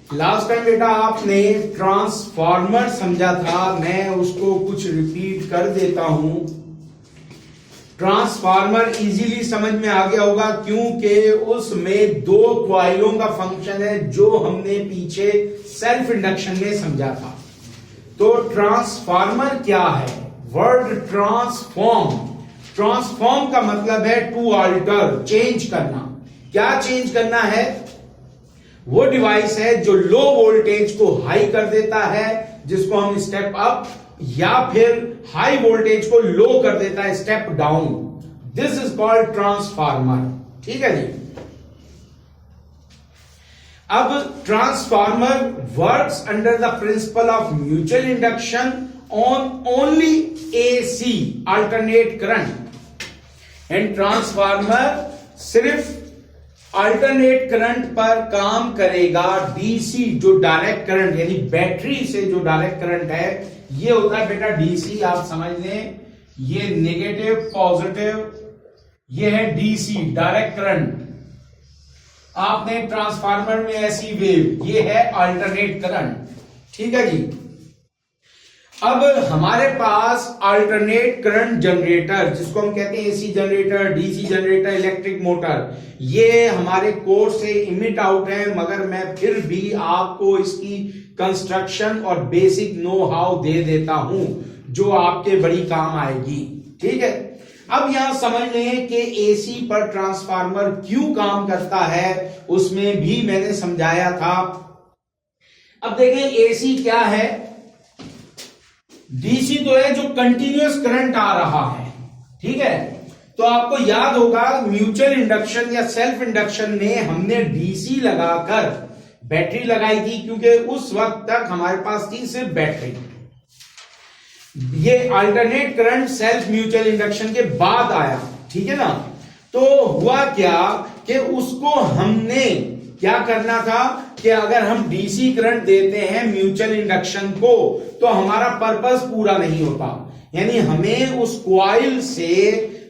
Last time बेटा आपने transformer समझा था, मैं उसको कुछ रिपीट कर देता हूं। ट्रांसफार्मर इजीली समझ में आ गया होगा क्योंकि उसमें दो क्वाइलों का फंक्शन है जो हमने पीछे सेल्फ इंडक्शन में समझा था। तो ट्रांसफार्मर क्या है? वर्ड ट्रांसफॉर्म, ट्रांसफॉर्म का मतलब है टू अल्टर, चेंज करना। क्या चेंज करना है? वो डिवाइस है जो लो वोल्टेज को हाई कर देता है, जिसको हम स्टेप अप, या फिर हाई वोल्टेज को लो कर देता है, step down. This is called transformer. ठीक है जी। अब transformer works under the principle of mutual induction on only AC, alternate current. And transformer सिर्फ अल्टरनेट करंट पर काम करेगा। डीसी जो डायरेक्ट करंट, यानी बैटरी से जो डायरेक्ट करंट है, ये होता है बेटा डीसी। आप समझ लें, ये नेगेटिव पॉजिटिव, ये है डीसी डायरेक्ट करंट। आपने ट्रांसफार्मर में ऐसी वेव, ये है अल्टरनेट करंट। ठीक है जी। अब हमारे पास अल्टरनेट करंट जनरेटर, जिसको हम कहते हैं AC generator, DC generator, electric motor, ये हमारे कोर्स से इमिट आउट है, मगर मैं फिर भी आपको इसकी कंस्ट्रक्शन और बेसिक नो हाउ दे देता हूं जो आपके बड़ी काम आएगी। ठीक है। अब यहां समझ लें कि एसी पर ट्रांसफार्मर क्यों काम करता है, उसमें भी मैंने समझाया था। अब देखें एसी क्या है। डीसी तो है जो कंटिन्यूअस करंट आ रहा है। ठीक है। तो आपको याद होगा म्यूचुअल इंडक्शन या सेल्फ इंडक्शन में हमने डीसी लगाकर बैटरी लगाई थी, क्योंकि उस वक्त तक हमारे पास थी सिर्फ बैटरी। ये alternate current self mutual induction के बाद आया। ठीक है ना। तो हुआ क्या कि उसको हमने क्या करना था कि अगर हम डीसी करंट देते हैं म्यूचुअल इंडक्शन को, तो हमारा पर्पस पूरा नहीं होता। यानी हमें उस कॉइल से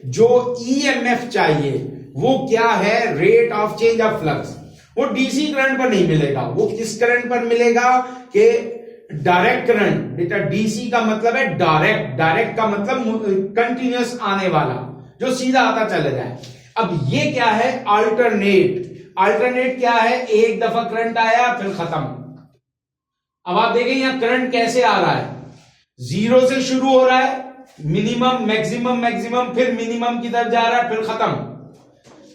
जो ईएमएफ चाहिए वो क्या है, rate of change of flux, वो डीसी करंट पर नहीं मिलेगा। वो किस करंट पर मिलेगा कि डायरेक्ट करंट। बेटा डीसी का मतलब है डायरेक्ट, डायरेक्ट का मतलब कंटिन्यूअस आने वाला, जो सीधा आता चले जाए। अब ये क्या है, अल्टरनेट। अल्टरनेट क्या है, एक दफा करंट आया फिर खत्म। अब आप देखें यहां करंट कैसे आ रहा है, जीरो से शुरू हो रहा है, मिनिमम मैक्सिमम मैक्सिमम, फिर मिनिमम की तरफ जा रहा है, फिर खत्म।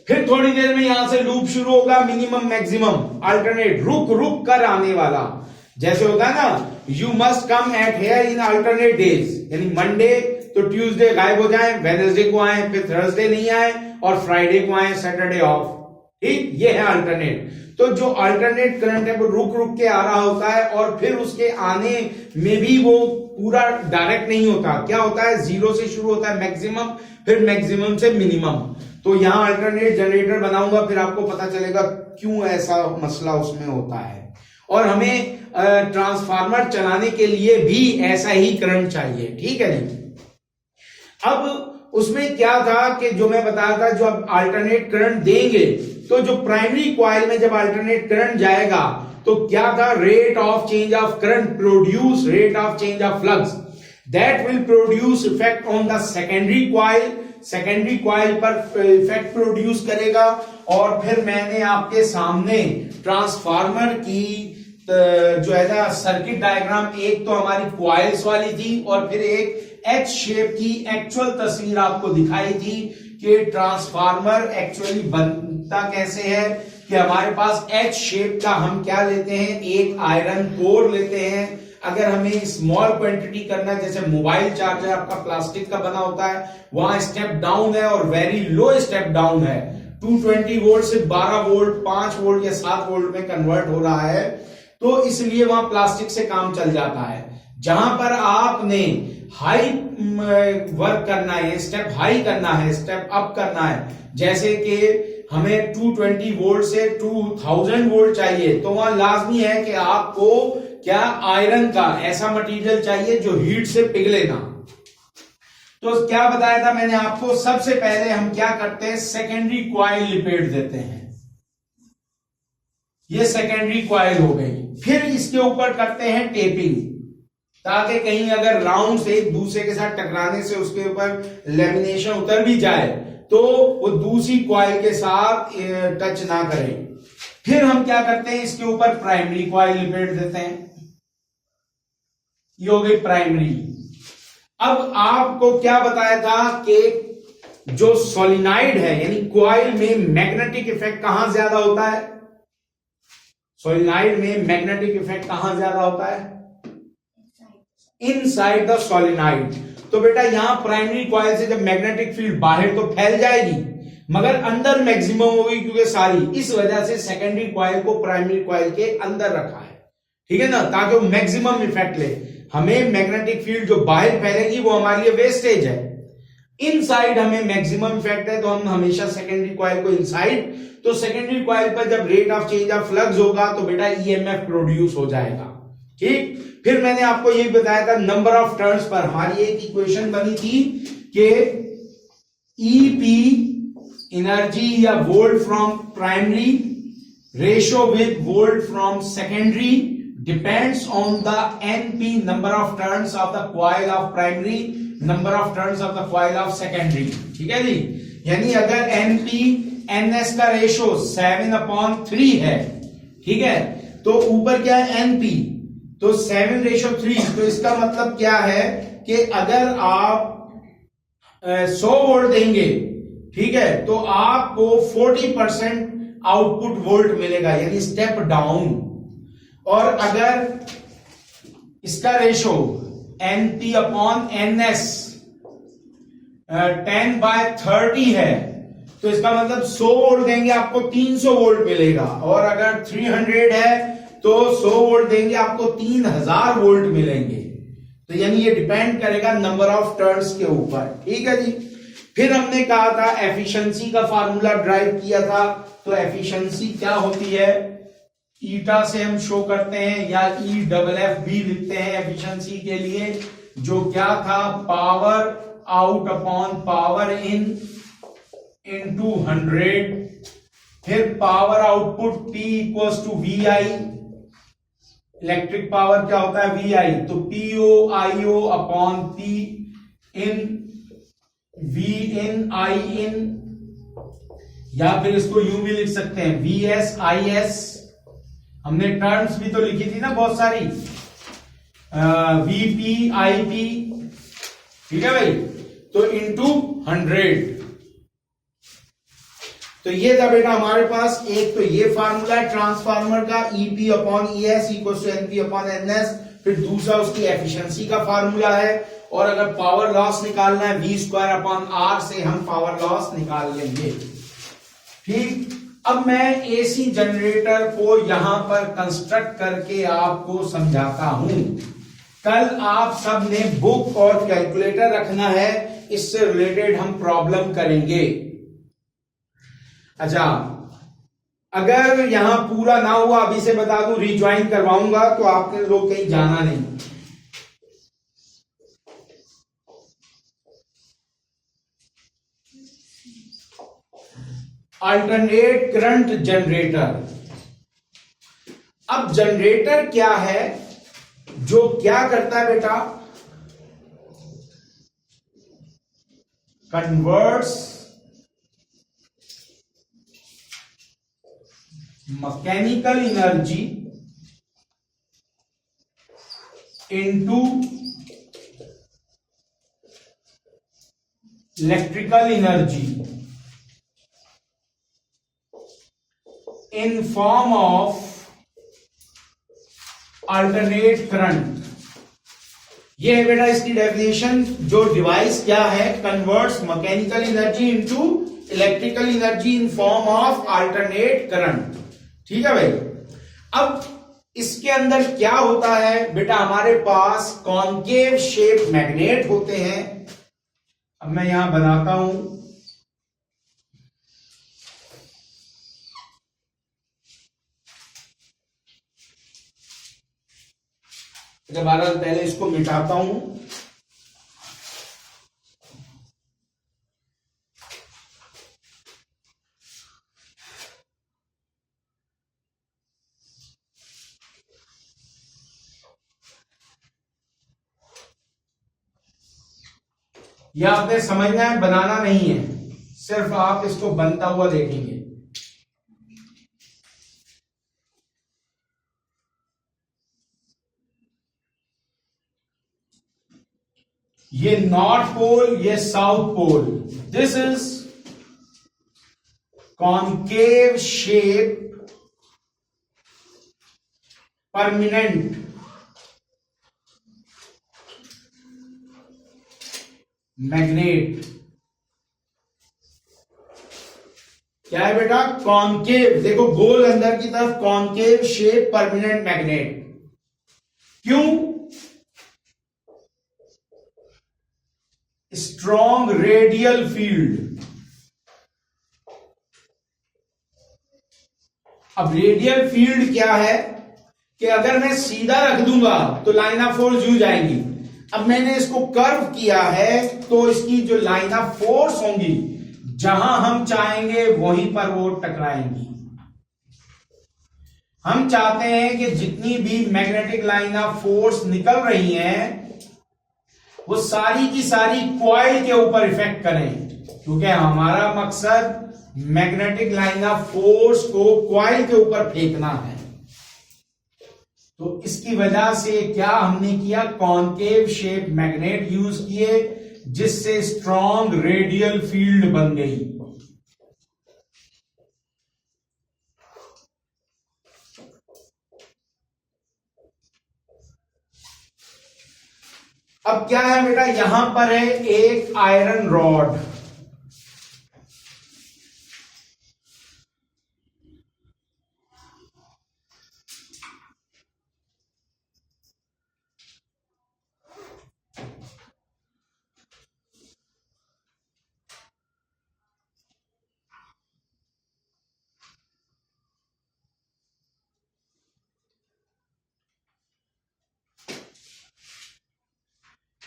फिर थोड़ी देर में यहां से लूप शुरू होगा, मिनिमम मैक्सिमम, अल्टरनेट, रुक रुक कर आने वाला। जैसे होता है ना, you must come at here in alternate days, यानी मंडे तो ट्यूसडे गायब हो जाए, वेडनेसडे को आए, फिर थर्सडे नहीं आए, और फ्राइडे को आए, सैटरडे ऑफ। ठीक, ये है अल्टरनेट। तो जो अल्टरनेट करंट है वो रुक रुक के आ रहा होता है, और फिर उसके आने में भी वो पूरा डायरेक्ट नहीं होता। क्या होता है, जीरो से शुरू होता है मैक्सिमम, फिर मैक्सिमम से मिनिमम। तो यहां अल्टरनेट जनरेटर बनाऊंगा, फिर आपको पता चलेगा क्यों ऐसा मसला उसमें होता है। और हमें ट्रांसफार्मर चलाने के लिए भी ऐसा ही करंट चाहिए। ठीक है जी। अब उसमें क्या था कि जो मैं बताया था, जो आप अल्टरनेट करंट देंगे तो जो प्राइमरी कॉइल में जब अल्टरनेट करंट जाएगा तो क्या था, rate of change of current produce rate of change of flux, that will produce effect on the secondary coil. Secondary coil पर इफेक्ट प्रोड्यूस करेगा। और फिर मैंने आपके सामने ट्रांसफार्मर की जो है ना सर्किट डायग्राम, एक तो हमारी कॉइल्स वाली थी और फिर एक एच शेप की एक्चुअल तस्वीर आपको दिखाई थी कि ट्रांसफार्मर एक्चुअली बनता कैसे है। कि हमारे पास एच शेप का हम क्या लेते हैं, एक आयरन कोर लेते हैं। अगर हमें स्मॉल क्वांटिटी करना, जैसे मोबाइल चार्जर आपका प्लास्टिक का बना होता है, वहां स्टेप डाउन है और वेरी लो स्टेप डाउन है। 220 वोल्ट से 12 वोल्ट, 5 वोल्ट या 7 वोल्ट में कन्वर्ट हो रहा है, तो इसलिए वहां प्लास्टिक से काम चल जाता है। जहां पर आपने हाई वर्क करना है, स्टेप हाई करना है, स्टेप अप करना है, जैसे कि हमें 220 वोल्ट से 2000 वोल्ट चाहिए, तो वहां लाजमी है कि आपको क्या, आयरन का ऐसा मटेरियल चाहिए जो हीट से पिघले ना। तो क्या बताया था मैंने आपको, सबसे पहले हम क्या करते हैं, सेकेंडरी कॉइल लिपेट देते हैं। ये सेकेंडरी कॉइल हो गई। फिर इसके ऊपर करते हैं टेपिंग, ताकि कहीं अगर राउंड्स एक दूसरे के साथ टकराने से उसके ऊपर लेमिनेशन उतर भी जाए तो वो दूसरी कॉइल के साथ टच ना करे। फिर हम क्या करते हैं, इसके ऊपर प्राइमरी कॉइल लिपेट देते हैं। ये हो गई प्राइमरी। अब आपको क्या बताया था कि जो सोलिनॉइड है यानी कॉइल में मैग्नेटिक इफेक्ट कहां ज्यादा होता है, सोलिनॉइड में मैग्नेटिक इफेक्ट कहां ज्यादा होता है, इनसाइड द सोलिनॉइड। तो बेटा यहां प्राइमरी कॉइल से जब मैग्नेटिक फील्ड बाहर तो फैल जाएगी मगर अंदर मैक्सिमम होगी, क्योंकि सारी इस वजह से सेकेंडरी कॉइल को प्राइमरी कॉइल के अंदर रखा है, ठीक है ना, ताकि वो मैक्सिमम इफेक्ट ले। हमें मैग्नेटिक फील्ड जो बाहर फैलेगी वो हमारे लिए वेस्टेज है, इनसाइड हमें मैक्सिमम इफेक्ट है, तो हम हमेशा सेकेंडरी कॉइल को इनसाइड। तो सेकेंडरी कॉइल पर जब rate of change of flux होगा तो बेटा ईएमएफ प्रोड्यूस हो जाएगा, ठीक। फिर मैंने आपको ये बताया था नंबर ऑफ टर्न्स पर हमारी एक इक्वेशन बनी थी कि ईपी एनर्जी या volt from primary ratio with volt from secondary depends on the NP number of turns of the coil of primary number of turns of the coil of secondary, ठीक है जी। यानी अगर NP NS का ratio 7/3 है, ठीक है, तो ऊपर क्या है एनपी, तो 7:3। तो इसका मतलब क्या है कि अगर आप 100 वोल्ट देंगे, ठीक है, तो आपको 40% आउटपुट वोल्ट मिलेगा यानी स्टेप डाउन। और अगर इसका रेशो NP/NS 10/30 है, तो इसका मतलब 100 वोल्ट देंगे आपको 300 वोल्ट मिलेगा। और अगर 300 है तो 100 वोल्ट देंगे आपको 3000 वोल्ट मिलेंगे। तो यानी ये डिपेंड करेगा नंबर ऑफ टर्न्स के ऊपर, ठीक है जी। फिर हमने कहा था एफिशिएंसी का फार्मूला ड्राइव किया था, तो एफिशिएंसी क्या होती है, ईटा से हम शो करते हैं या EFF भी लिखते हैं एफिशिएंसी के लिए, जो क्या था power out upon power in into 100। फिर power output P equals to VI, electric power क्या होता है VI, तो PO/IO upon P in V in I in, या फिर इसको यूं भी लिख सकते हैं VS/IS। हमने टर्म्स भी तो लिखी थी ना बहुत सारी, VP/IP, ठीक है भाई, तो इनटू 100। तो ये था बेटा हमारे पास एक तो ये फार्मूला है ट्रांसफार्मर का EP/ES इक्वल टू NP/NS। फिर दूसरा उसकी एफिशिएंसी का फार्मूला है, और अगर पावर लॉस निकालना है V²/R से हम पावर लॉस निकाल लेंगे, ठीक। अब मैं एसी जनरेटर को यहां पर कंस्ट्रक्ट करके आपको समझाता हूं। कल आप सब ने बुक और कैलकुलेटर रखना है, इससे रिलेटेड हम प्रॉब्लम करेंगे। अच्छा, अगर यहां पूरा ना हुआ अभी से बता दूं, रिज्वाइन करवाऊंगा तो आपके लोग कहीं जाना नहीं। Alternate current generator. अब जनरेटर क्या है, जो क्या करता है बेटा, converts mechanical energy into electrical energy in form of alternate current. ये है बेटा इसकी डेफिनेशन। जो डिवाइस क्या है, converts mechanical energy into electrical energy in form of alternate current, ठीक है भाई। अब इसके अंदर क्या होता है बेटा, हमारे पास कॉन्केव शेप मैग्नेट होते हैं। अब मैं यहां बनाता हूं, दोबारा पहले इसको मिटाता हूं। यह आपने समझना है, बनाना नहीं है, सिर्फ आप इसको बनता हुआ देखेंगे। ये नॉर्थ पोल, ये south pole. This is concave shape permanent magnet. क्या है बेटा? कॉन्केव, देखो गोल अंदर की तरफ, कॉन्केव शेप परमानेंट मैग्नेट। क्यों? Strong radial field. अब रेडियल फील्ड क्या है कि अगर मैं सीधा रख दूंगा तो लाइन ऑफ फोर्स यूज आएंगी। अब मैंने इसको कर्व किया है तो इसकी जो लाइन ऑफ फोर्स होंगी, जहां हम चाहेंगे वहीं पर वो टकराएंगी। हम चाहते हैं कि जितनी भी मैग्नेटिक लाइन ऑफ फोर्स निकल रही हैं वो सारी की सारी कॉइल के ऊपर इफेक्ट करें, क्योंकि हमारा मकसद मैग्नेटिक लाइन ऑफ फोर्स को कॉइल के ऊपर फेंकना है। तो इसकी वजह से क्या हमने किया? कॉन्केव शेप मैग्नेट यूज किए, जिससे स्ट्रॉन्ग रेडियल फील्ड बन गई। अब क्या है बेटा? यहां पर है एक आयरन रॉड।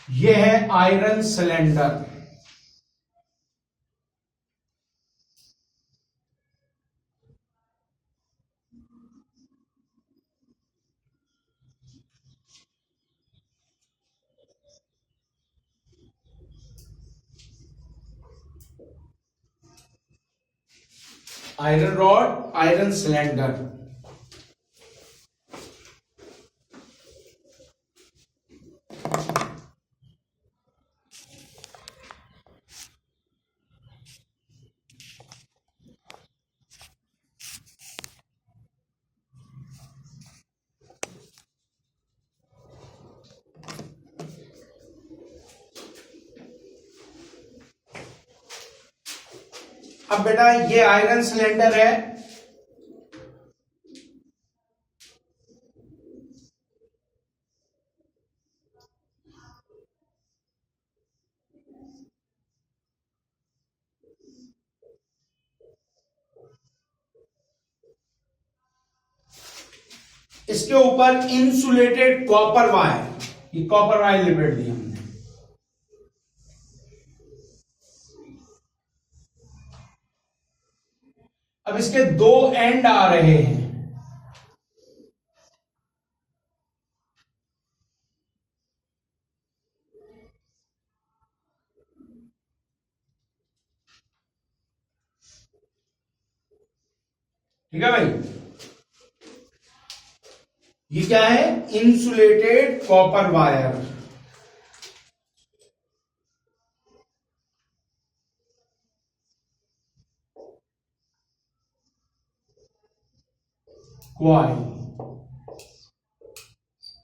यह है iron cylinder. Iron rod, iron cylinder. अब बेटा ये आयरन सिलेंडर है, इसके ऊपर इंसुलेटेड कॉपर वायर, ये कॉपर वायर लिपेट दी हमने। अब इसके दो एंड आ रहे हैं, ठीक है भाई। ये क्या है? Insulated copper wire. कॉइल,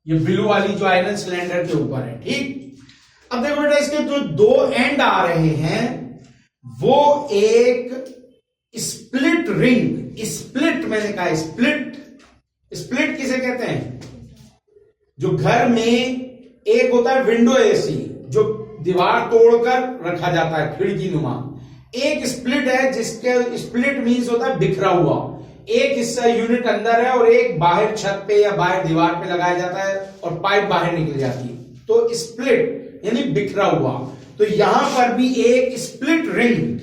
ये ब्लू वाली जो आयरन सिलेंडर के ऊपर है, ठीक। अब देखो बेटा इसके जो दो एंड आ रहे हैं वो एक स्प्लिट रिंग, स्प्लिट मैंने कहा स्प्लिट, स्प्लिट किसे कहते हैं? जो घर में एक होता है विंडो एसी, जो दीवार तोड़कर रखा जाता है खिड़की नुमा। एक स्प्लिट है जिसके स्प्लिट मीन्स होता है बिखरा हुआ, एक हिस्सा यूनिट अंदर है और एक बाहर छत पे या बाहर दीवार पे लगाया जाता है और पाइप बाहर निकल जाती है, तो स्प्लिट यानी बिखरा हुआ। तो यहां पर भी एक स्प्लिट रिंग,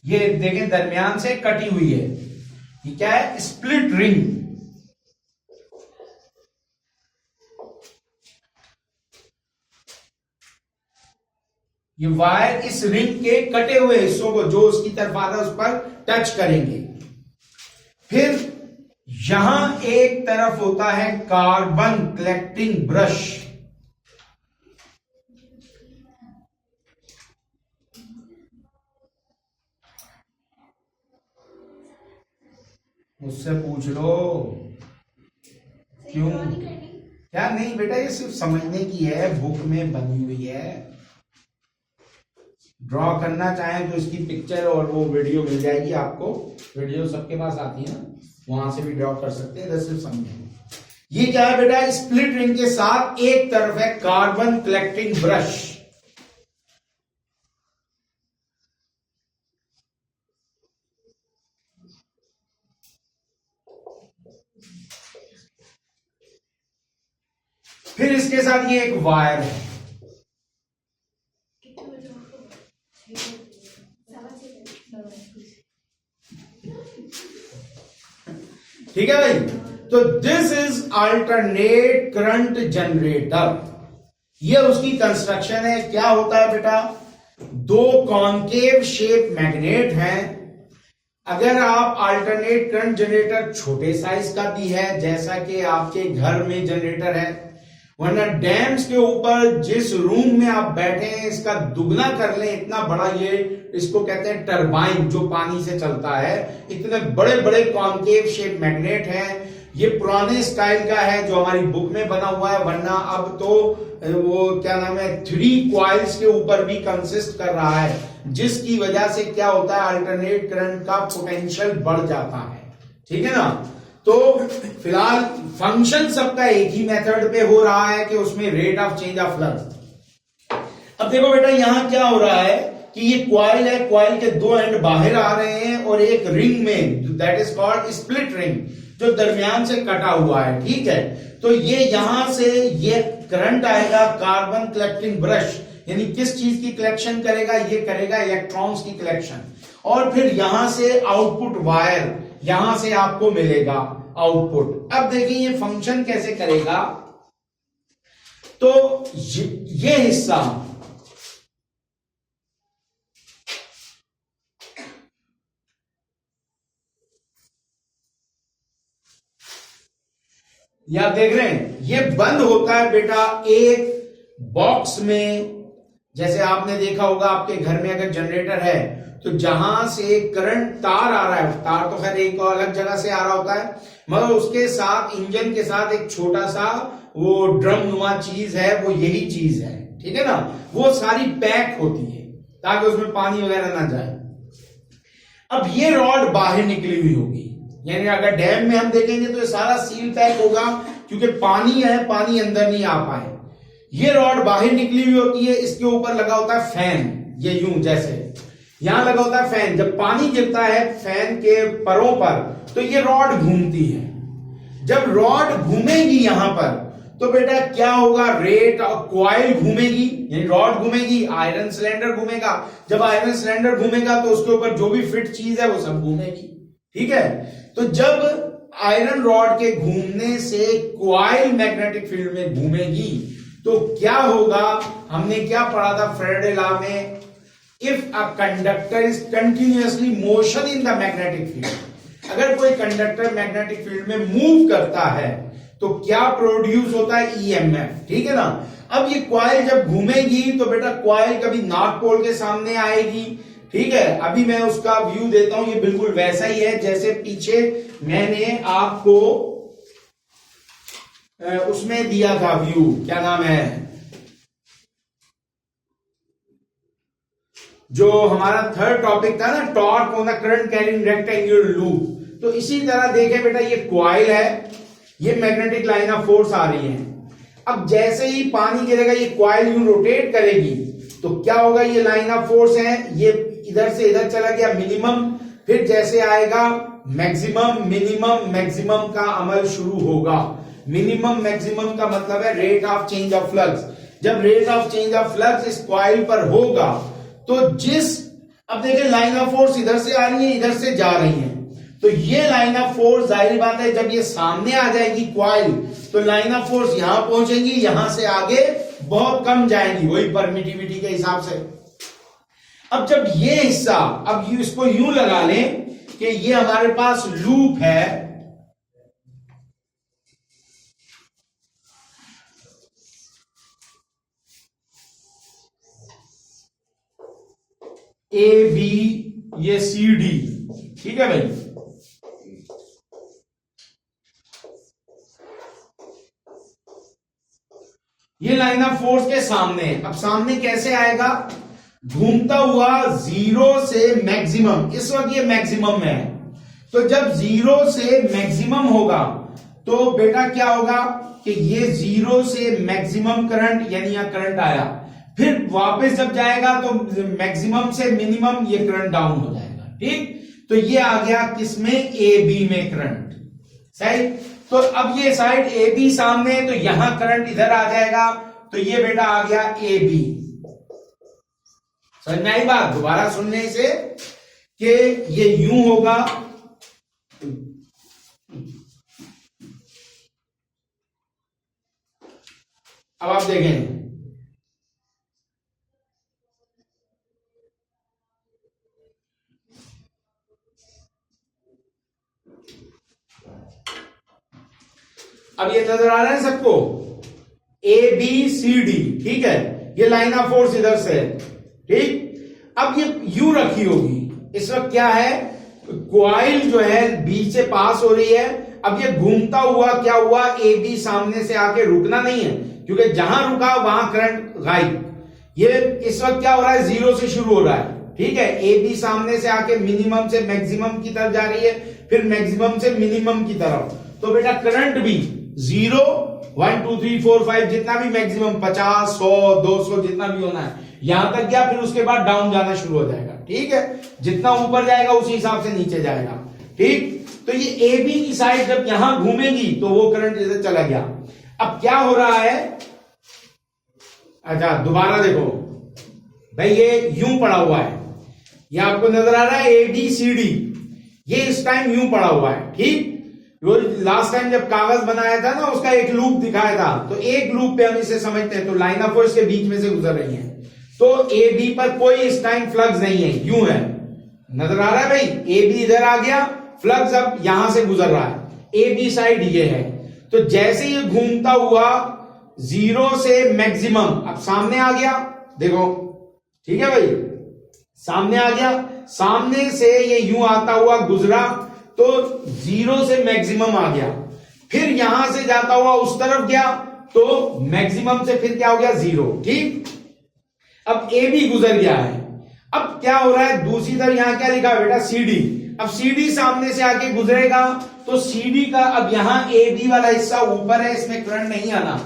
ये देखें दरमियान से कटी हुई है, ये क्या है? Split ring. ये वायर इस रिंग के कटे हुए हिस्सों को जो उसकी तरफ आ रहा है उस पर टच करेंगे। फिर यहां एक तरफ होता है कार्बन कलेक्टिंग ब्रश। मुझसे पूछ लो क्यों? क्या नहीं बेटा, ये सिर्फ समझने की है, बुक में बनी हुई है। ड्रॉ करना चाहें तो इसकी पिक्चर और वो वीडियो मिल जाएगी आपको। वीडियो सबके पास आती है ना, वहां से भी ड्रॉ कर सकते हैं। सिर्फ समझेंगे। ये क्या है बेटा? स्प्लिट रिंग के साथ एक तरफ है कार्बन कलेक्टिंग ब्रश। फिर इसके साथ ये एक वायर है। ठीक है भाई। तो this is alternate current generator. ये उसकी कंस्ट्रक्शन है। क्या होता है बेटा? दो कॉन्केव शेप मैग्नेट हैं। अगर आप अल्टरनेट करंट जनरेटर छोटे साइज का भी है, जैसा कि आपके घर में जनरेटर है, वरना डैम्स के ऊपर जिस रूम में आप बैठे हैं इसका दुगना कर लें, इतना बड़ा ये इसको कहते हैं टरबाइन, जो पानी से चलता है। इतने बड़े बड़े कॉन्केव शेप मैग्नेट हैं। ये पुराने स्टाइल का है जो हमारी बुक में बना हुआ है, वरना अब तो वो क्या नाम है 3 क्वाइल्स के ऊपर भी कंसिस्ट कर रहा है, जिसकी वजह से क्या होता है अल्टरनेट करंट का पोटेंशियल बढ़ जाता है। ठीक है ना? तो फिलहाल फंक्शन सबका एक ही मेथड पे हो रहा है कि उसमें rate of change of flux. अब देखो बेटा यहां क्या हो रहा है कि ये क्वाइल है, क्वाइल के 2 एंड बाहर आ रहे हैं और एक रिंग में, that is called split ring, जो दरमियान से कटा हुआ है। ठीक है? तो ये यहां से ये करंट आएगा कार्बन कलेक्टिंग ब्रश, यानी किस चीज की कलेक्शन करेगा? ये करेगा इलेक्ट्रॉन्स की कलेक्शन। और फिर यहां से आउटपुट वायर, यहां से आपको मिलेगा आउटपुट। अब देखिए ये फंक्शन कैसे करेगा। तो ये हिस्सा ये आप देख रहे हैं, ये बंद होता है बेटा एक बॉक्स में। जैसे आपने देखा होगा आपके घर में अगर जनरेटर है तो जहां से करंट तार आ रहा है, तार तो खैर एक अलग जगह से आ रहा होता है, मगर उसके साथ इंजन के साथ एक छोटा सा वो ड्रम नुमा चीज है, वो यही चीज है। ठीक है ना? वो सारी पैक होती है ताकि उसमें पानी वगैरह ना जाए। अब ये रॉड बाहर निकली हुई होगी, यानी अगर डैम में हम देखेंगे तो ये सारा सील पैक होगा, क्योंकि पानी है, पानी अंदर नहीं आ पाए। ये रॉड बाहर निकली हुई होती है, इसके ऊपर लगा होता है फैन। ये यूं जैसे यहां लगा होता है फैन, जब पानी गिरता है फैन के परों पर तो ये रॉड घूमती है। जब रॉड घूमेगी यहां पर तो बेटा क्या होगा? रेट ऑफ क्वाइल घूमेगी, यानी रॉड घूमेगी, आयरन सिलेंडर घूमेगा। जब आयरन सिलेंडर घूमेगा तो उसके ऊपर जो भी फिट चीज है वो सब घूमेगी। ठीक है? तो जब आयरन रॉड के घूमने से क्वाइल मैग्नेटिक फील्ड में घूमेगी तो क्या होगा? हमने क्या पढ़ा था फैराडे लॉ में? If a conductor is continuously motion in the magnetic field, अगर कोई कंडक्टर मैग्नेटिक फील्ड में मूव करता है तो क्या प्रोड्यूस होता है? ईएमएफ। ठीक है ना? अब ये क्वाइल जब घूमेगी तो बेटा क्वाइल कभी नॉर्थ पोल के सामने आएगी। ठीक है? अभी मैं उसका व्यू देता हूं, ये बिल्कुल वैसा ही है जैसे पीछे मैंने आपको उसमें दिया था व्यू, क्या नाम है, जो हमारा थर्ड टॉपिक था ना, torque on the current carrying rectangular loop. तो इसी तरह देखें बेटा, ये क्वाइल है, ये मैग्नेटिक लाइन ऑफ फोर्स आ रही है। अब जैसे ही पानी गिरेगा ये क्वाइल यूं रोटेट करेगी तो क्या होगा? ये लाइन ऑफ फोर्स है, ये इधर से इधर चला गया मिनिमम, फिर जैसे आएगा मैक्सिमम, मिनिमम, मैक्सिमम का अमल शुरू होगा। मिनिमम मैक्सिमम का मतलब है rate of change of flux. जब rate of change of flux इस क्वाइल पर होगा तो अब देखिए लाइन ऑफ फोर्स इधर से आ रही है, इधर से जा रही है, तो ये लाइन ऑफ फोर्स जाहिर बात है जब ये सामने आ जाएगी क्वाइल, तो लाइन ऑफ फोर्स यहां पहुंचेगी, यहां से आगे बहुत कम जाएगी, वही परमिटिविटी के हिसाब से। अब जब ये हिस्सा, अब इसको यूं लगा लें कि ये हमारे पास लूप है, ए बी, ये सी डी, ठीक है भाई। ये लाइन ऑफ फोर्स के सामने है। अब सामने कैसे आएगा? घूमता हुआ जीरो से मैक्सिमम, इस वक्त ये मैक्सिमम में है, तो जब जीरो से मैक्सिमम होगा तो बेटा क्या होगा कि ये जीरो से मैक्सिमम करंट, यानी यहां करंट आया, फिर वापस जब जाएगा तो मैक्सिमम से मिनिमम ये करंट डाउन हो जाएगा, ठीक। तो ये आ गया किसमें? ए बी में करंट, सही। तो अब ये साइड ए बी सामने है, तो यहां करंट इधर आ जाएगा, तो ये बेटा आ गया ए बी। समझ में आई बात? दोबारा सुनने से कि ये यूं होगा, अब आप देखें, अब ये नजर आ रहा है सबको, ए बी सी डी, ठीक है। ये लाइन ऑफ फोर्स इधर से है, ठीक। अब ये यू रखी होगी, इस वक्त क्या है, क्वाइल जो है बी से पास हो रही है। अब ये घूमता हुआ क्या हुआ, ए बी सामने से आके रुकना नहीं है, क्योंकि जहां रुका वहां करंट गायब। ये इस वक्त क्या हो रहा है, जीरो से शुरू हो रहा है, ठीक है। ए बी सामने से आके मिनिमम से मैक्सिमम की तरफ जा रही है, फिर मैक्सिमम से मिनिमम की तरफ। तो बेटा करंट भी 0, 1, 2, 3, 4, 5 जितना भी मैक्सिमम 50, 100, 200 जितना भी होना है यहां तक गया, फिर उसके बाद डाउन जाना शुरू हो जाएगा, ठीक है। जितना ऊपर जाएगा उसी हिसाब से नीचे जाएगा, ठीक। तो ये ए बी की साइड जब यहां घूमेगी तो वो करंट इधर चला गया। अब क्या हो रहा है, अच्छा दोबारा देखो भाई, ये यूं पड़ा हुआ है, ये आपको नजर आ रहा है ए बी सी डी, ये इस टाइम यूं पड़ा हुआ है, ठीक। वो लास्ट टाइम जब कागज बनाया था ना, उसका एक लूप दिखाया था, तो एक लूप पे हम इसे समझते हैं, तो लाइन ऑफ फोर्स के बीच में से गुजर रही है, तो ए बी पर कोई इस टाइम फ्लक्स नहीं है, यूं है, नजर आ रहा है भाई। ए बी इधर आ गया, फ्लक्स अब यहां से गुजर रहा है, ए बी साइड ये है। तो जैसे ये घूमता हुआ जीरो से मैक्सिमम, अब सामने आ गया, देखो, ठीक है भाई, सामने आ गया, सामने से ये यूं आता हुआ गुजरा, तो जीरो से मैक्सिमम आ गया, फिर यहां से जाता हुआ उस तरफ गया, तो मैक्सिमम से फिर क्या हो गया, जीरो, ठीक। अब ए बी गुजर गया है, अब क्या हो रहा है, दूसरी तरफ यहां क्या लिखा है बेटा, सी डी। अब सी डी सामने से आके गुजरेगा, तो सी डी का अब यहां ए बी वाला हिस्सा ऊपर है, इसमें करंट नहीं आना,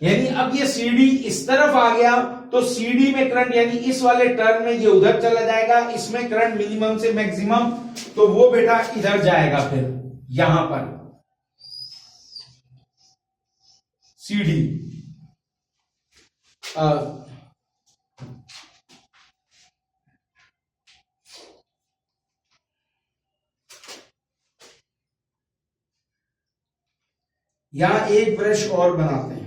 यानी अब ये सी डी इस तरफ आ गया, तो सी डी में करंट, यानी इस वाले टर्न में ये उधर चला जाएगा, इसमें करंट मिनिमम से मैक्सिमम, तो वो बेटा इधर जाएगा, फिर यहां पर सी डी। यहां एक ब्रश और बनाते हैं,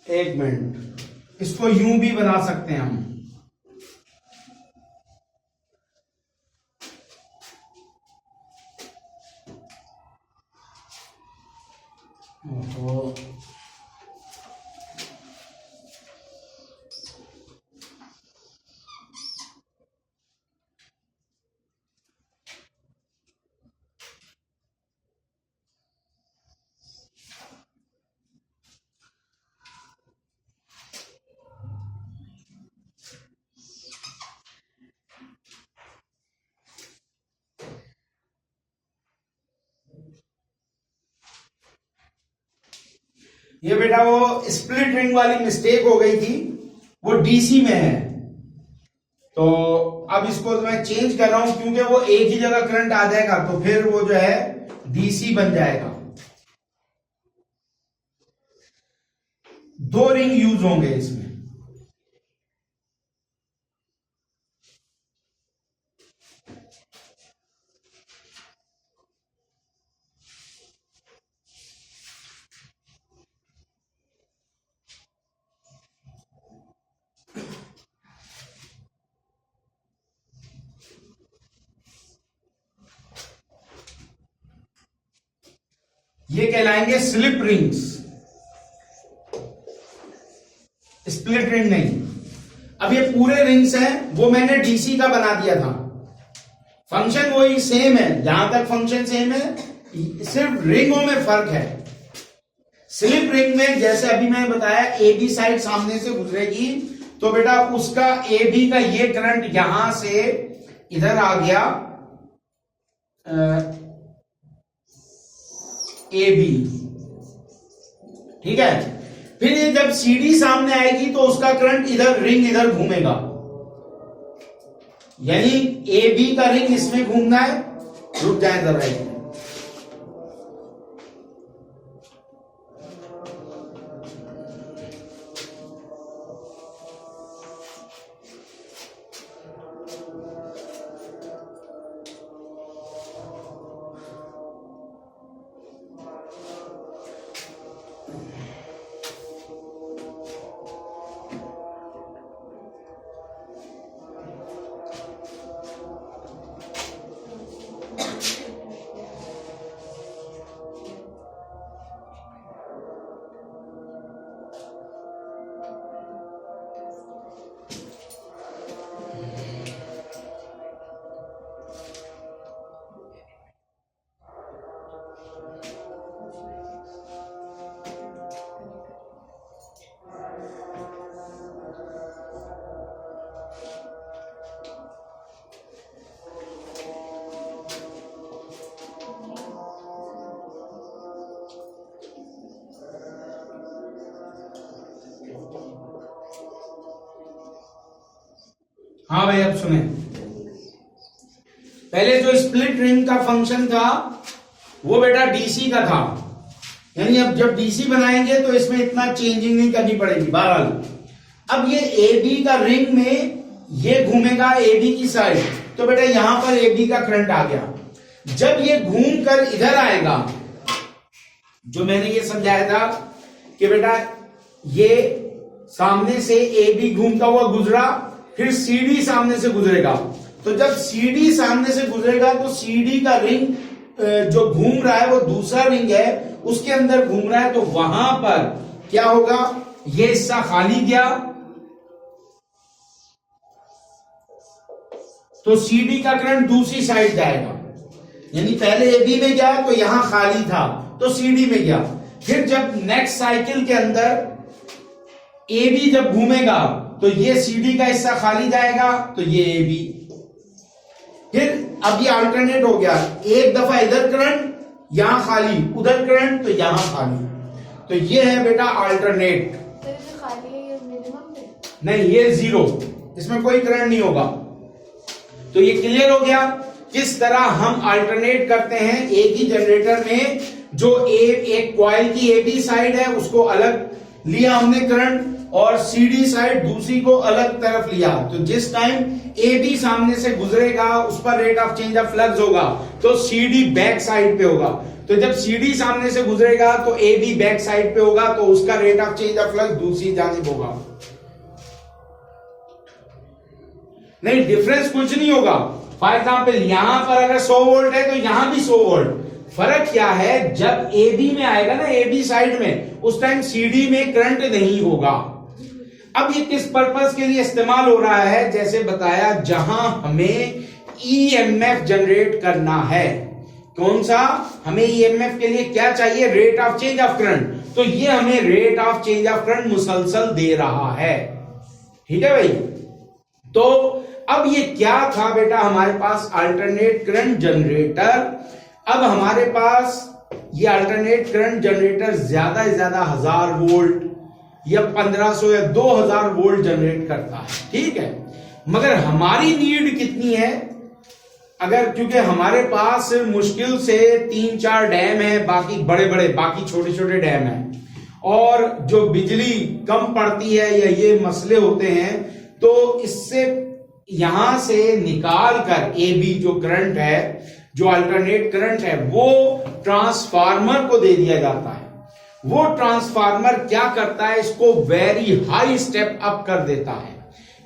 एक मिनट, इसको यूं भी बना सकते हैं हम, ये बेटा वो स्प्लिट रिंग वाली मिस्टेक हो गई थी, वो डीसी में है। तो अब इसको मैं चेंज कर रहा हूं क्योंकि वो एक ही जगह करंट आ जाएगा तो फिर वो जो है डीसी बन जाएगा। 2 रिंग यूज होंगे इसमें। ये कहलाएंगे स्लिप रिंग्स, स्प्लिट रिंग नहीं। अब ये पूरे रिंग्स हैं, वो मैंने डीसी का बना दिया था। फंक्शन वही सेम है, जहां तक फंक्शन सेम है, सिर्फ रिंगों में फर्क है। स्लिप रिंग में जैसे अभी मैंने बताया ए बी साइड सामने से गुजरेगी, तो बेटा उसका ए बी का ये करंट यहां से इधर आ गया ए बी, ठीक है। फिर ये जब सीडी सामने आएगी तो उसका करंट इधर रिंग इधर घूमेगा, यानी ए बी का रिंग इसमें घूमना है। रुक जाए जरा एक मिनट। हाँ भाई, अब सुने। पहले जो स्प्लिट रिंग का फंक्शन था वो बेटा डीसी का था, यानी अब जब डीसी बनाएंगे तो इसमें इतना चेंजिंग नहीं करनी पड़ेगी। बहरहाल अब ये ए बी का रिंग में ये घूमेगा ए बी की साइड, तो बेटा यहां पर ए बी का करंट आ गया। जब ये घूम कर इधर आएगा, जो मैंने ये समझाया था कि बेटा ये सामने से ए बी घूमता हुआ गुजरा, फिर सीडी सामने से गुजरेगा। तो जब सीडी सामने से गुजरेगा तो सीडी का रिंग जो घूम रहा है वो दूसरा रिंग है, उसके अंदर घूम रहा है, तो वहां पर क्या होगा, ये हिस्सा खाली गया तो सीडी का करंट दूसरी साइड जाएगा, यानी पहले एबी में गया तो यहां खाली था तो सीडी में गया। फिर जब नेक्स्ट साइकिल के अंदर एबी जब घूमेगा तो ये सीडी का हिस्सा खाली जाएगा तो ये एबी। फिर अब ये अल्टरनेट हो गया, एक दफा इधर करंट यहां खाली, उधर करंट तो यहां खाली, तो ये है बेटा अल्टरनेट। तो ये खाली है, ये मिनिमम है? नहीं, ये जीरो, इसमें कोई करंट नहीं होगा। तो ये क्लियर हो गया किस तरह हम अल्टरनेट करते हैं। एक ही जनरेटर में जो एक कॉइल की एबी साइड है उसको अलग लिया हमने करंट, और सीडी साइड दूसरी को अलग तरफ लिया। तो जिस टाइम ए बी सामने से गुजरेगा उस पर rate of change of flux होगा तो सीडी बैक साइड पे होगा। तो जब सीडी सामने से गुजरेगा तो ए बी बैक साइड पे होगा, तो उसका rate of change of flux दूसरी जानिब होगा। नहीं, डिफरेंस कुछ नहीं होगा। फॉर एग्जाम्पल यहां पर अगर 100 वोल्ट है तो यहां भी 100 वोल्ट। फर्क क्या है, जब ए बी में आएगा ना, ए बी साइड में, उस टाइम सीडी में करंट नहीं होगा। अब ये किस पर्पस के लिए इस्तेमाल हो रहा है, जैसे बताया, जहां हमें ईएमएफ जनरेट करना है। कौन सा, हमें ईएमएफ के लिए क्या चाहिए, rate of change of current. तो ये हमें rate of change of current मुसलसल दे रहा है। ठीक है भाई। तो अब ये क्या था बेटा, हमारे पास अल्टरनेट करंट जनरेटर। अब हमारे पास ये अल्टरनेट करंट जनरेटर ज्यादा से ज्यादा 1000 वोल्ट या 1500 या 2000 वोल्ट जनरेट करता है, ठीक है। मगर हमारी नीड कितनी है, अगर क्योंकि हमारे पास मुश्किल से 3-4 डैम है, बाकी बड़े बड़े बाकी छोटे छोटे डैम है, और जो बिजली कम पड़ती है या ये मसले होते हैं, तो इससे यहां से निकाल कर AB जो करंट है, जो अल्टरनेट करंट है, वो ट्रांसफार्मर को दे दिया जाता है। वो ट्रांसफार्मर क्या करता है, इसको वेरी हाई स्टेप अप कर देता है।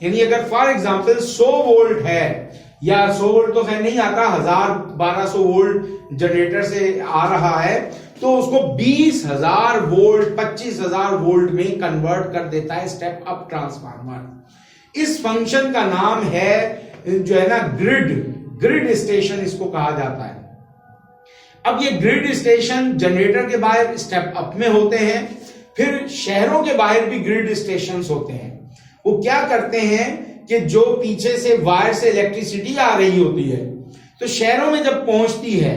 यानी अगर फॉर एग्जांपल 100 वोल्ट है, या 100 वोल्ट तो खैर नहीं आता, 1000-1200 वोल्ट जनरेटर से आ रहा है, तो उसको 20,000 वोल्ट 25,000 वोल्ट में कन्वर्ट कर देता है स्टेप अप ट्रांसफार्मर। इस फंक्शन का नाम है जो है ना ग्रिड स्टेशन इसको कहा जाता है। अब ये ग्रिड स्टेशन जनरेटर के बाहर स्टेप अप में होते हैं, फिर शहरों के बाहर भी ग्रिड स्टेशन होते हैं। वो क्या करते हैं कि जो पीछे से वायर से इलेक्ट्रिसिटी आ रही होती है, तो शहरों में जब पहुंचती है,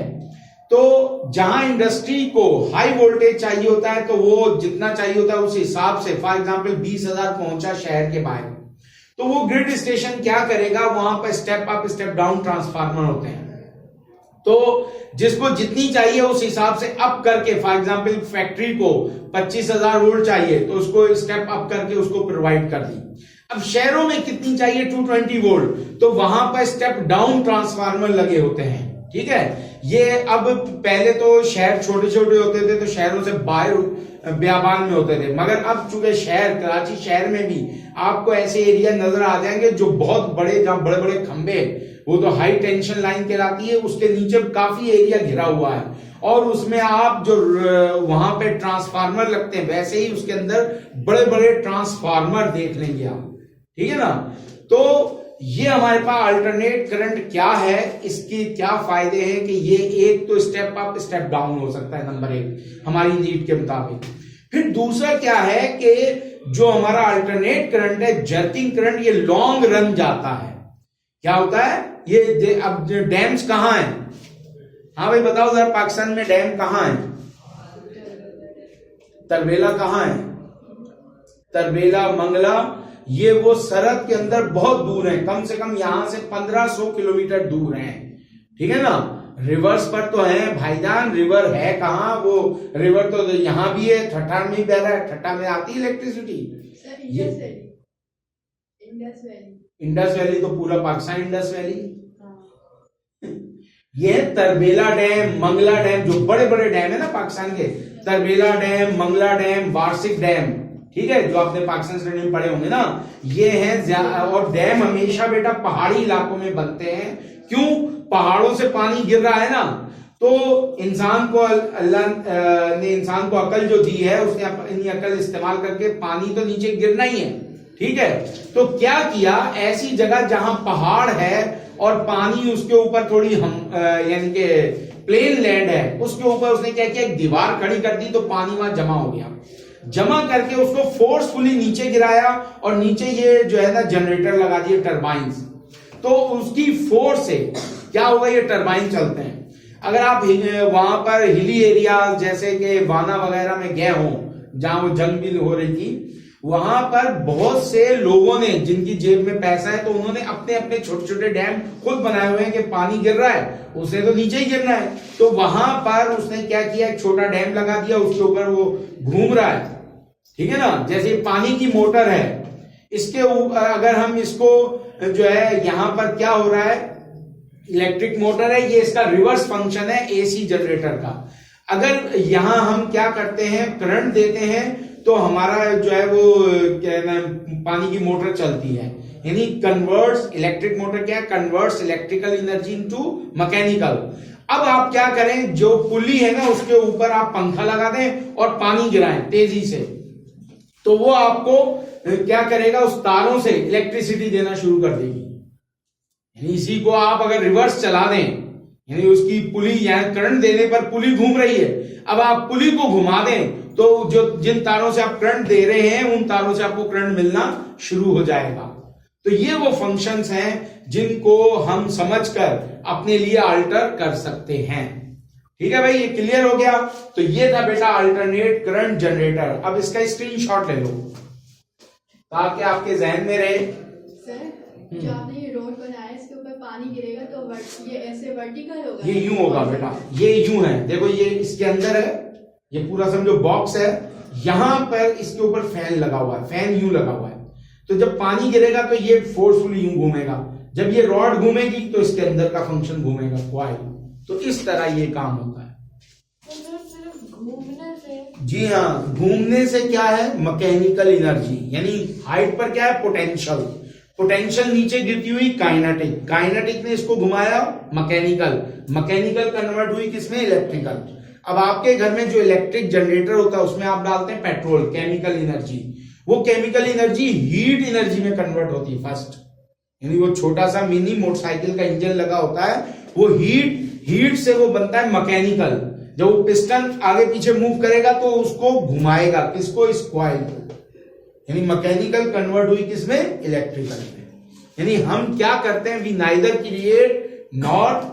तो जहां इंडस्ट्री को हाई वोल्टेज चाहिए होता है, तो वो जितना चाहिए होता है उस हिसाब से, फॉर एग्जांपल 20,000 पहुंचा शहर के बाहर, तो वो ग्रिड स्टेशन क्या करेगा, वहां पर step up step down transformer होते हैं। तो जिसको जितनी चाहिए उस हिसाब से अप करके, फॉर एग्जांपल फैक्ट्री को 25,000 वोल्ट चाहिए, तो उसको स्टेप अप करके उसको प्रोवाइड कर दी। अब शहरों में कितनी चाहिए, 220 वोल्ट, तो वहां पर स्टेप डाउन ट्रांसफार्मर लगे होते हैं, ठीक है। ये अब पहले तो शहर छोटे छोटे होते थे, तो शहरों से बाहर ब्याबान में होते थे, मगर अब चूंकि शहर कराची शहर में भी आपको ऐसे एरिया नजर आ जाएंगे जो बहुत बड़े, जहां बड़े बड़े खंबे, वो तो हाई टेंशन लाइन कहलाती है, उसके नीचे काफी एरिया घिरा हुआ है, और उसमें आप जो वहां पे ट्रांसफार्मर लगते हैं, वैसे ही उसके अंदर बड़े बड़े ट्रांसफार्मर देख लेंगे आप, ठीक है ना। तो ये हमारे पास अल्टरनेट करंट क्या है, इसके क्या फायदे हैं कि ये एक तो स्टेप अप स्टेप डाउन हो सकता है, नंबर 1 हमारी नीड के मुताबिक। फिर दूसरा क्या है कि जो हमारा अल्टरनेट करंट है, जर्किंग करंट, ये लॉन्ग रन जाता है। क्या होता है ये, अब डैम्स कहां हैं, हाँ भाई बताओ जरा, पाकिस्तान में डैम कहां है, तरबेला कहां है, तरबेला, मंगला, ये वो सरहद के अंदर बहुत दूर है, कम से कम यहां से 1500 किलोमीटर दूर है, ठीक है ना। रिवर्स पर तो है भाईजान, रिवर है कहां, वो रिवर तो यहां भी है, ठट्ठा में ही बह रहा है, ठट्ठा में आती है इलेक्ट्रिसिटी। इंडस वैली तो पूरा पाकिस्तान इंडस वैली। ये तरबेला डैम, मंगला डैम, जो बड़े बड़े डैम है ना पाकिस्तान के, तरबेला डैम, मंगला डैम, वार्षिक डैम, ठीक है, जो आपने पाकिस्तान स्टडी में पढ़े होंगे ना, ये हैं। और डैम हमेशा बेटा पहाड़ी इलाकों में बनते हैं, क्यों, पहाड़ों से पानी गिर रहा है ना, तो इंसान को अल्लाह ने इंसान को अकल जो दी है, उसने अपनी अकल इस्तेमाल करके पानी तो नीचे गिरना ही है, ठीक है। तो क्या किया, ऐसी जगह जहां पहाड़ है और पानी उसके ऊपर थोड़ी यानी कि प्लेन लैंड है, उसके ऊपर उसने क्या किया, एक दीवार खड़ी कर दी, तो पानी वहां जमा हो गया, जमा करके उसको फोर्सफुली नीचे गिराया, और नीचे ये जो है ना जनरेटर लगा दिए, टरबाइंस, तो उसकी फोर्स से क्या होगा, ये टरबाइन चलते हैं। अगर आप वहां पर हिली एरिया जैसे कि वाना वगैरह में गए हो, जहां वो जंग भी हो रही थी, वहां पर बहुत से लोगों ने, जिनकी जेब में पैसा है, तो उन्होंने अपने अपने छोटे छोटे डैम खुद बनाए हुए हैं कि पानी गिर रहा है, उसे तो नीचे ही गिरना है, तो वहां पर उसने क्या किया, एक छोटा डैम लगा दिया, उसके ऊपर वो घूम रहा है, ठीक है ना। जैसे पानी की मोटर है, इसके ऊपर अगर हम इसको जो है, यहां पर क्या हो रहा है, इलेक्ट्रिक मोटर है, ये इसका रिवर्स फंक्शन है एसी जनरेटर का। अगर यहां हम क्या करते हैं, करंट देते हैं, तो हमारा जो है वो क्या है, पानी की मोटर चलती है, यानी कन्वर्ट्स, इलेक्ट्रिक मोटर क्या है, converts electrical energy into mechanical. अब आप क्या करें, जो पुली है ना, उसके ऊपर आप पंखा लगा दें और पानी गिराएं तेजी से, तो वो आपको क्या करेगा, उस तारों से इलेक्ट्रिसिटी देना शुरू कर देगी। यानी इसी को आप अगर रिवर्स चला दें, यानी उसकी पुली, यहां करंट देने पर पुली घूम रही है, अब आप पुली को घुमा दें, तो जो जिन तारों से आप करंट दे रहे हैं, उन तारों से आपको करंट मिलना शुरू हो जाएगा। तो ये वो फंक्शंस हैं जिनको हम समझकर अपने लिए अल्टर कर सकते हैं। ठीक है भाई, ये क्लियर हो गया। तो ये था बेटा अल्टरनेट करंट जनरेटर। अब इसका स्क्रीनशॉट ले लो ताकि आपके जहन में रहे। सर जो आपने ये रोड बनाया है, इसके ऊपर पानी गिरेगा तो ये ऐसे वर्टिकल होगा? ये यूं होगा बेटा, ये यूं है, देखो ये इसके अंदर है, ये पूरा समझो बॉक्स है, यहां पर इसके ऊपर फैन लगा हुआ है, फैन यूं लगा हुआ है। तो जब पानी गिरेगा तो ये फोर्सफुली यूं घूमेगा, जब ये रॉड घूमेगी तो इसके अंदर का फंक्शन घूमेगा, कॉइल। तो इस तरह ये काम होता है। तो सिर्फ घूमने से? जी हाँ, घूमने से क्या है, मैकेनिकल एनर्जी, यानी हाइट पर क्या है, पोटेंशियल, पोटेंशियल नीचे गिरती हुई काइनेटिक, काइनेटिक ने इसको घुमाया मैकेनिकल, मैकेनिकल कन्वर्ट हुई किसमें, इलेक्ट्रिकल। अब आपके घर में जो इलेक्ट्रिक जनरेटर होता है उसमें आप डालते हैं पेट्रोल, केमिकल एनर्जी, वो केमिकल एनर्जी हीट एनर्जी में कन्वर्ट होती है फर्स्ट, यानी वो छोटा सा मिनी मोटरसाइकिल का इंजन लगा होता है, वो हीट से वो बनता है मैकेनिकल। जब वो पिस्टन आगे पीछे मूव करेगा तो उसको घुमाएगा, किसको, इस कॉइल को, यानी मैकेनिकल कन्वर्ट हुई किसमें, इलेक्ट्रिकल में। यानी हम क्या करते हैं, we neither create not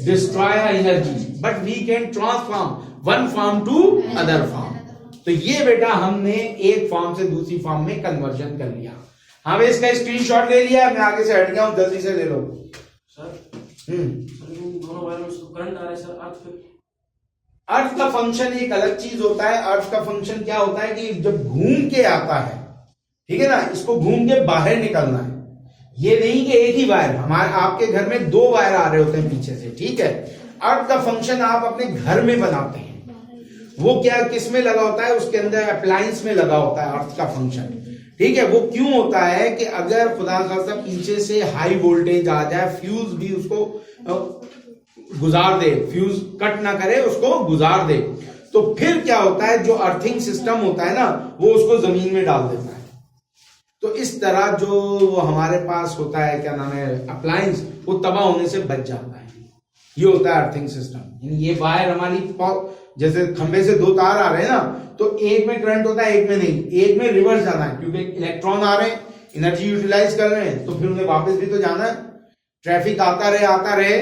destroy energy but we can transform one form to other form. तो ये बेटा हमने एक फॉर्म से दूसरी फॉर्म में कन्वर्जन कर लिया। हमें इसका स्क्रीनशॉट ले लिया, मैं आगे से हट गया हूं, जल्दी से ले लो सर। दोनों वायरों में करंट आ रहा है सर। अर्थ का फंक्शन एक अलग चीज होता है। अर्थ का फंक्शन क्या होता है कि जब घूम के आता है, ठीक है ना, इसको घूम के बाहर निकलना है। ये नहीं कि एक ही वायर, हमारे आपके घर में 2 वायर आ रहे होते हैं पीछे से, ठीक है। अर्थ का फंक्शन आप अपने घर में बनाते हैं, वो क्या किस में लगा होता है, उसके अंदर अप्लायंस में लगा होता है अर्थ का फंक्शन, ठीक है। वो क्यों होता है कि अगर खुदा खास्ता पीछे से हाई वोल्टेज आ जाए, फ्यूज भी उसको गुजार दे, फ्यूज कट ना करे, उसको गुजार दे, तो फिर क्या होता है, जो अर्थिंग सिस्टम होता है ना, वो उसको जमीन में डाल देता है। तो इस तरह जो हमारे पास होता है, क्या नाम है, अप्लायंस, वो तबाह होने से बच जाता है। ये होता है अर्थिंग सिस्टम। ये वायर हमारी, जैसे खंबे से 2 तार आ रहे हैं ना, तो एक में करंट होता है, एक में नहीं, एक में रिवर्स जाना है, क्योंकि इलेक्ट्रॉन आ रहे हैं, एनर्जी यूटिलाइज कर रहे हैं, तो फिर उन्हें वापस भी तो जाना है। ट्रैफिक आता रहे।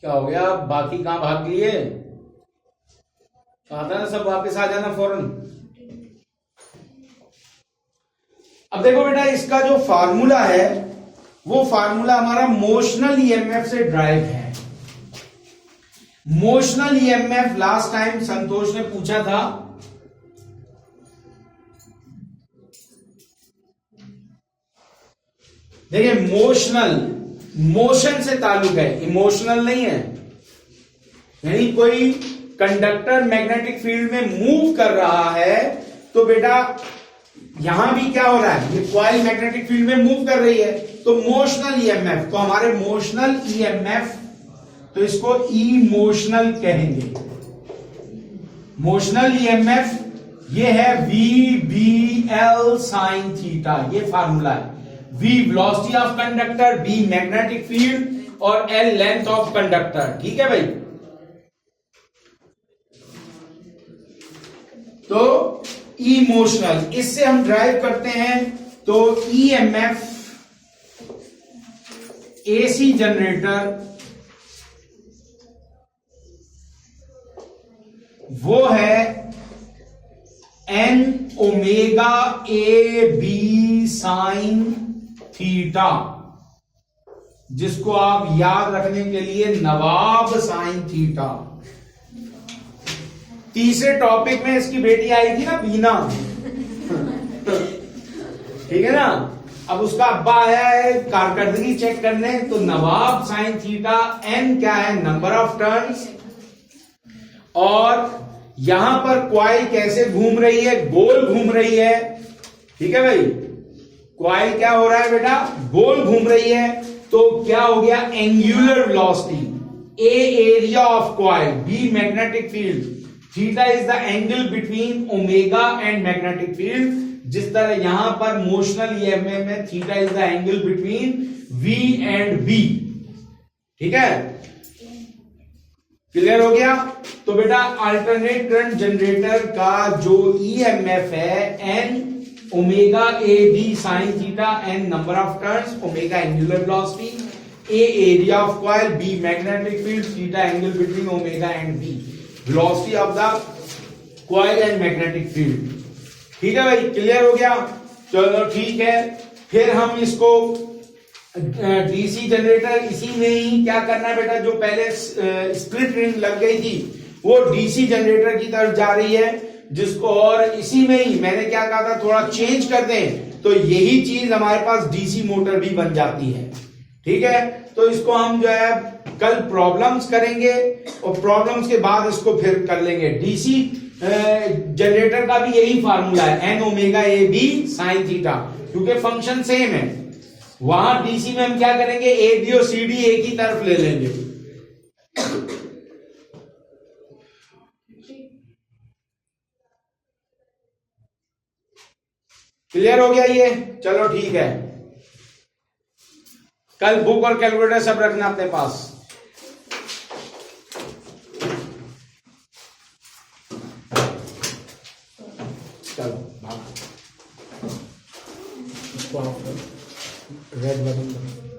क्या हो गया, बाकी कहां भाग लिए, कहा था ना सब वापस आ जाना फौरन। अब देखो बेटा, इसका जो फार्मूला है, वो फार्मूला हमारा मोशनल ईएमएफ से ड्राइव है। मोशनल ईएमएफ लास्ट टाइम संतोष ने पूछा था, देखिए मोशनल, मोशन से ताल्लुक है, इमोशनल नहीं है। यानी कोई कंडक्टर मैग्नेटिक फील्ड में मूव कर रहा है, तो बेटा यहां भी क्या हो रहा है, ये कॉइल मैग्नेटिक फील्ड में मूव कर रही है, तो मोशनल ईएमएफ, तो हमारे मोशनल ईएमएफ, तो इसको इमोशनल कहेंगे। मोशनल ईएमएफ ये है VBL sin थीटा, ये फार्मूला है। V velocity of conductor, B magnetic field और L लेंथ ऑफ कंडक्टर, ठीक है भाई। तो इमोशनल, इससे हम ड्राइव करते हैं, तो EMF AC जनरेटर वो है N omega AB sine theta, जिसको आप याद रखने के लिए नवाब साइन थीटा। तीसरे टॉपिक में इसकी बेटी आई थी ना, बीना, ठीक है ना, अब उसका अब्बा आया है कारकर्दगी चेक करने, तो नवाब साइन थीटा n क्या है, नंबर ऑफ टर्न्स, और यहां पर क्वाइल कैसे घूम रही है, गोल घूम रही है। ठीक है भाई, क्वाइल क्या हो रहा है बेटा, गोल घूम रही है। तो क्या हो गया, angular velocity, A area of coil, B magnetic field, theta is the angle between omega and magnetic field. जिस तरह यहां पर मोशनल ईएमएफ में theta is the angle between V and B। ठीक है, क्लियर हो गया। तो बेटा अल्टरनेट करंट जनरेटर का जो ईएमएफ है n omega A B sine theta, n number of turns, omega angular velocity, A area of coil, B magnetic field, theta angle between omega and B, velocity of the coil and magnetic field. ठीक है भाई, clear हो गया। चलो ठीक है, फिर हम इसको डीसी जनरेटर इसी में ही क्या करना है बेटा, जो पहले स्प्लिट रिंग लग गई थी वो डीसी जनरेटर की तरफ जा रही है, जिसको और इसी में ही मैंने क्या कहा था, थोड़ा चेंज कर दें तो यही चीज हमारे पास डीसी मोटर भी बन जाती है। ठीक है, तो इसको हम जो है कल प्रॉब्लम्स करेंगे और प्रॉब्लम्स के बाद इसको फिर कर लेंगे। डीसी जनरेटर का भी यही फार्मूला है, n omega A B sine theta, क्योंकि फंक्शन सेम है। वहां डीसी में हम क्या करेंगे, ए बी और सी डी एक ही तरफ ले लेंगे। क्लियर हो गया ये, चलो ठीक है। कल बुक और कैलकुलेटर सब रखना अपने पास। चलो भाग, रेड बटन